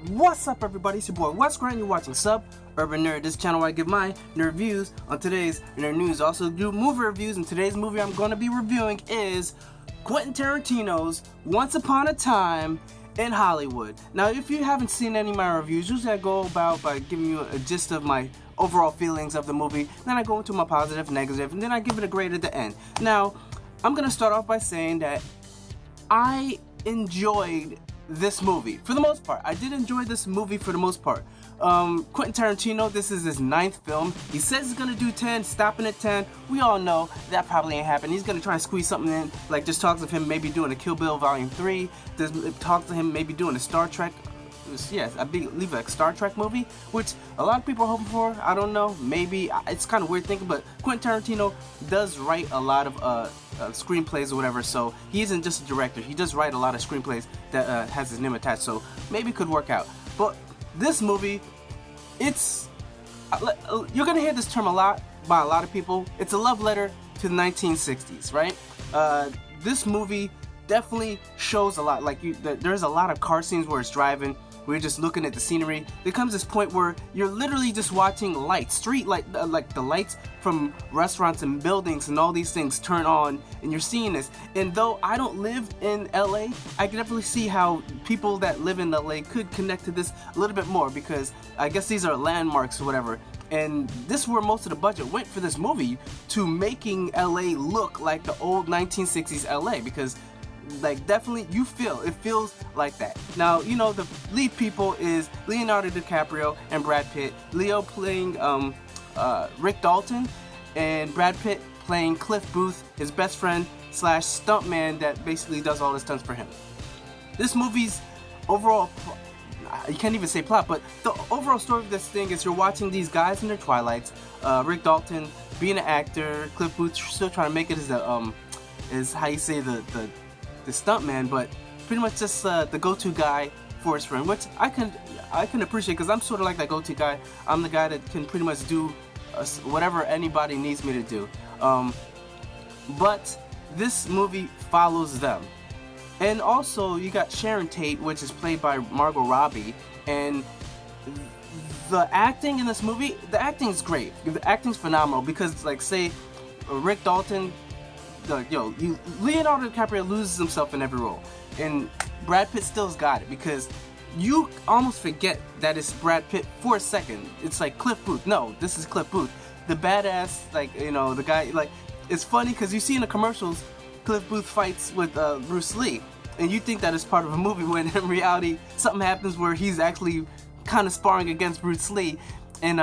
What's up, everybody? It's your boy Wes Grant. You're watching Urban Nerd. This channel where I give my nerd views on today's nerd news. I also do movie reviews, and today's movie I'm going to be reviewing is Quentin Tarantino's Once Upon a Time in Hollywood. Now, if you haven't seen any of my reviews, usually I go about by giving you a gist of my overall feelings of the movie. Then I go into my positive, negative, and then I give it a grade at the end. Now, I'm going to start off by saying that I enjoyed this movie for the most part. I did enjoy this movie for the most part. Quentin Tarantino, this is his 9th film. He says he's gonna do 10, stopping at 10. We all know that probably ain't happening. He's gonna try and squeeze something in, like just talks of him maybe doing a Kill Bill Volume 3. There's talks to him maybe doing a Star Trek. Yes, I believe a Star Trek movie, which a lot of people are hoping for. I don't know, maybe. It's kind of weird thinking, but Quentin Tarantino does write a lot of screenplays or whatever, so he isn't just a director. He does write a lot of screenplays that has his name attached, so maybe it could work out. But this movie, it's you're gonna hear this term a lot by a lot of people. It's a love letter to the 1960s, right? This movie definitely shows a lot. Like there's a lot of car scenes where it's driving. We're just looking at the scenery. There comes this point where you're literally just watching lights, street light, like the lights from restaurants and buildings and all these things turn on, and you're seeing this. And though I don't live in LA, I can definitely see how people that live in LA could connect to this a little bit more, because I guess these are landmarks or whatever. And this is where most of the budget went for this movie, to making LA look like the old 1960s LA, because like definitely it feels like that. Now, you know, the lead people is Leonardo DiCaprio and Brad Pitt. Leo playing Rick Dalton, and Brad Pitt playing Cliff Booth, his best friend / stuntman that basically does all the stunts for him. This movie's overall, you can't even say plot, but the overall story of this thing is you're watching these guys in their twilights. Rick Dalton being an actor, Cliff Booth still trying to make it as the is how you say the stuntman, but pretty much just the go-to guy for his friend, which I can appreciate, because I'm sort of like that go-to guy. I'm the guy that can pretty much do whatever anybody needs me to do. But this movie follows them. And also you got Sharon Tate, which is played by Margot Robbie, and the acting in this movie, the acting is great. The acting's phenomenal, because like say Rick Dalton, Leonardo DiCaprio loses himself in every role, and Brad Pitt still's got it, because you almost forget that it's Brad Pitt for a second. It's like Cliff Booth. No, this is Cliff Booth, the badass, like, you know, the guy. Like, it's funny because you see in the commercials Cliff Booth fights with Bruce Lee, and you think that is part of a movie, when in reality something happens where he's actually kind of sparring against Bruce Lee, and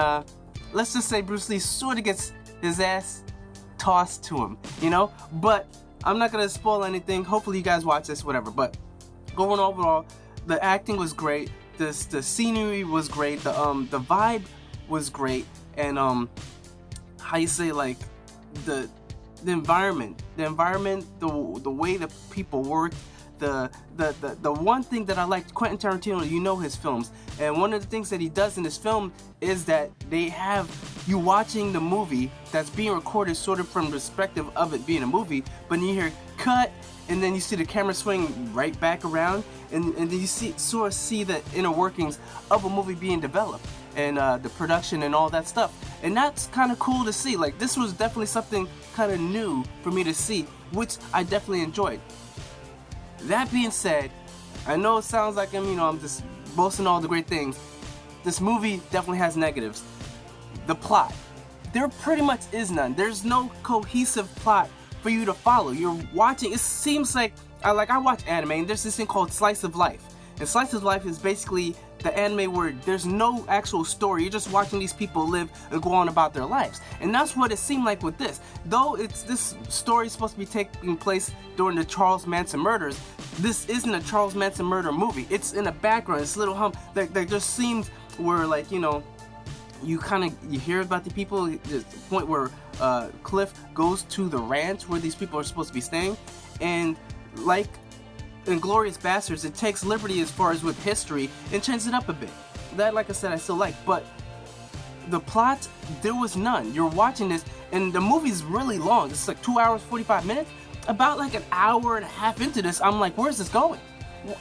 let's just say Bruce Lee sort of gets his ass tossed to him, you know. But I'm not gonna spoil anything. Hopefully you guys watch this, whatever. But going overall, the acting was great, the scenery was great, the vibe was great, and how you say, like the environment, the way the people worked. The one thing that I liked, Quentin Tarantino, you know his films, and one of the things that he does in his film is that they have you watching the movie that's being recorded sort of from the perspective of it being a movie, but then you hear cut, and then you see the camera swing right back around, and then you sort of see the inner workings of a movie being developed, and the production and all that stuff, and that's kind of cool to see. Like, this was definitely something kind of new for me to see, which I definitely enjoyed. That being said, I know it sounds like I'm just boasting all the great things. This movie definitely has negatives. The plot, there pretty much is none. There's no cohesive plot for you to follow. You're watching, it seems like I watch anime, and there's this thing called slice of life. And slice of life is basically the anime where there's no actual story. You're just watching these people live and go on about their lives. And that's what it seemed like with this. Though this story is supposed to be taking place during the Charles Manson murders, this isn't a Charles Manson murder movie. It's in the background, it's little there just seems where, like, you know, you hear about the people, the point where Cliff goes to the ranch where these people are supposed to be staying, and like Inglourious Basterds, it takes liberty as far as with history and changes it up a bit. That, like I said, I still like, but the plot, there was none. You're watching this, and the movie's really long. It's like 2 hours, 45 minutes. About like an hour and a half into this, I'm like, where's this going?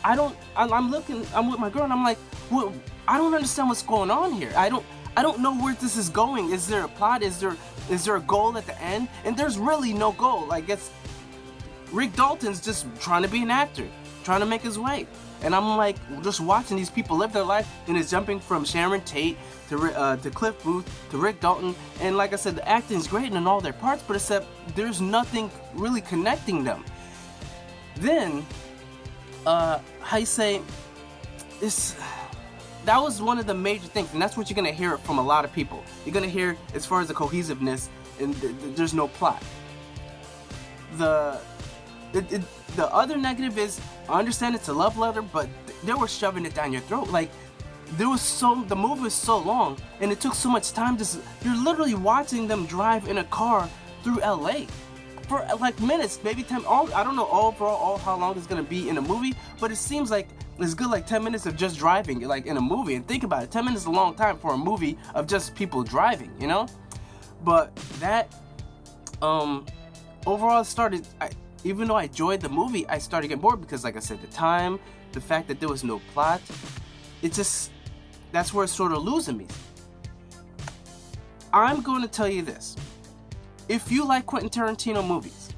I'm looking, I'm with my girl, and I'm like, well, I don't understand what's going on here. I don't know where this is going. Is there a plot? Is there a goal at the end? And there's really no goal. I guess Rick Dalton's just trying to be an actor, trying to make his way. And I'm like, just watching these people live their life, and it's jumping from Sharon Tate to Cliff Booth to Rick Dalton. And like I said, the acting's great in all their parts, but except there's nothing really connecting them. Then, how you say, that was one of the major things, and that's what you're gonna hear from a lot of people. You're gonna hear as far as the cohesiveness, and there's no plot. The other negative is, I understand it's a love letter, but they were shoving it down your throat. Like, the movie was so long, and it took so much time. You're literally watching them drive in a car through LA for like minutes, maybe 10. I don't know overall how long it's gonna be in a movie, but it seems like it's good, like 10 minutes of just driving, like in a movie. And think about it, 10 minutes is a long time for a movie of just people driving, you know. But that overall started. Even though I enjoyed the movie, I started getting bored because, like I said, the time, the fact that there was no plot, that's where it's sort of losing me. I'm going to tell you this. If you like Quentin Tarantino movies,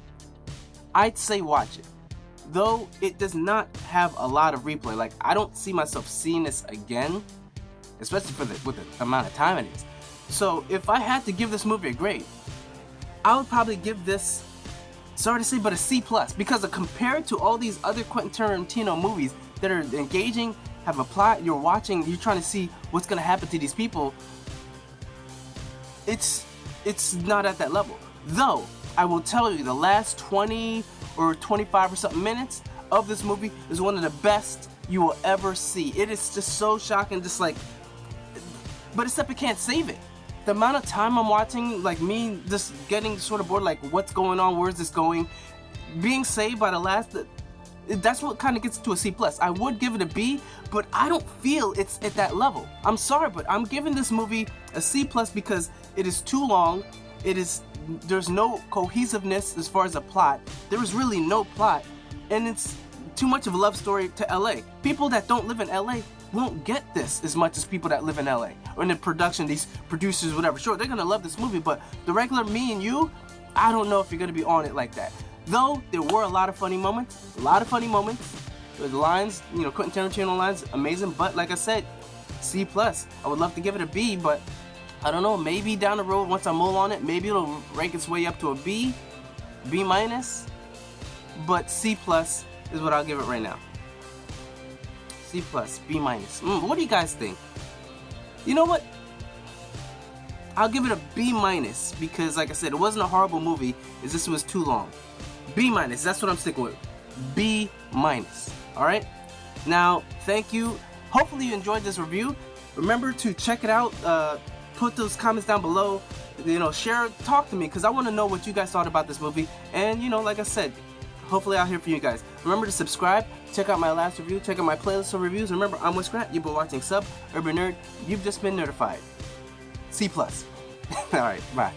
I'd say watch it. Though it does not have a lot of replay. Like, I don't see myself seeing this again, especially with the amount of time it is. So if I had to give this movie a grade, I would probably give this, sorry to say, but a C+, because compared to all these other Quentin Tarantino movies that are engaging, have a plot, you're watching, you're trying to see what's gonna happen to these people, it's not at that level. Though, I will tell you, the last 20 or 25 or something minutes of this movie is one of the best you will ever see. It is just so shocking, just like, but except it can't save it. The amount of time I'm watching, like me just getting sort of bored, like what's going on, where's this going, being saved by the last, that's what kind of gets to a C+. I would give it a B, but I don't feel it's at that level. I'm sorry, but I'm giving this movie a C+ because it is too long. There's no cohesiveness as far as a plot. There is really no plot, and it's too much of a love story to LA. People that don't live in LA won't get this as much as people that live in LA or in the production, these producers, whatever. Sure, they're gonna love this movie, but the regular me and you, I don't know if you're gonna be on it like that. Though there were a lot of funny moments, The lines, you know, Quentin Tarantino lines, amazing. But like I said, C+. I would love to give it a B, but I don't know. Maybe down the road, once I mull on it, maybe it'll rank its way up to a B, B-. But C+ is what I'll give it right now. C+, B-. What do you guys think? You know what? I'll give it a B- because, like I said, it wasn't a horrible movie. It's just it was too long. B-, that's what I'm sticking with. B-. Alright? Now, thank you. Hopefully you enjoyed this review. Remember to check it out. Put those comments down below. You know, share, talk to me, because I want to know what you guys thought about this movie. And, you know, like I said, hopefully I'll hear from you guys. Remember to subscribe. Check out my last review. Check out my playlist of reviews. Remember, I'm with Scrat. You've been watching Urban Nerd. You've just been notified. C+. Alright, bye.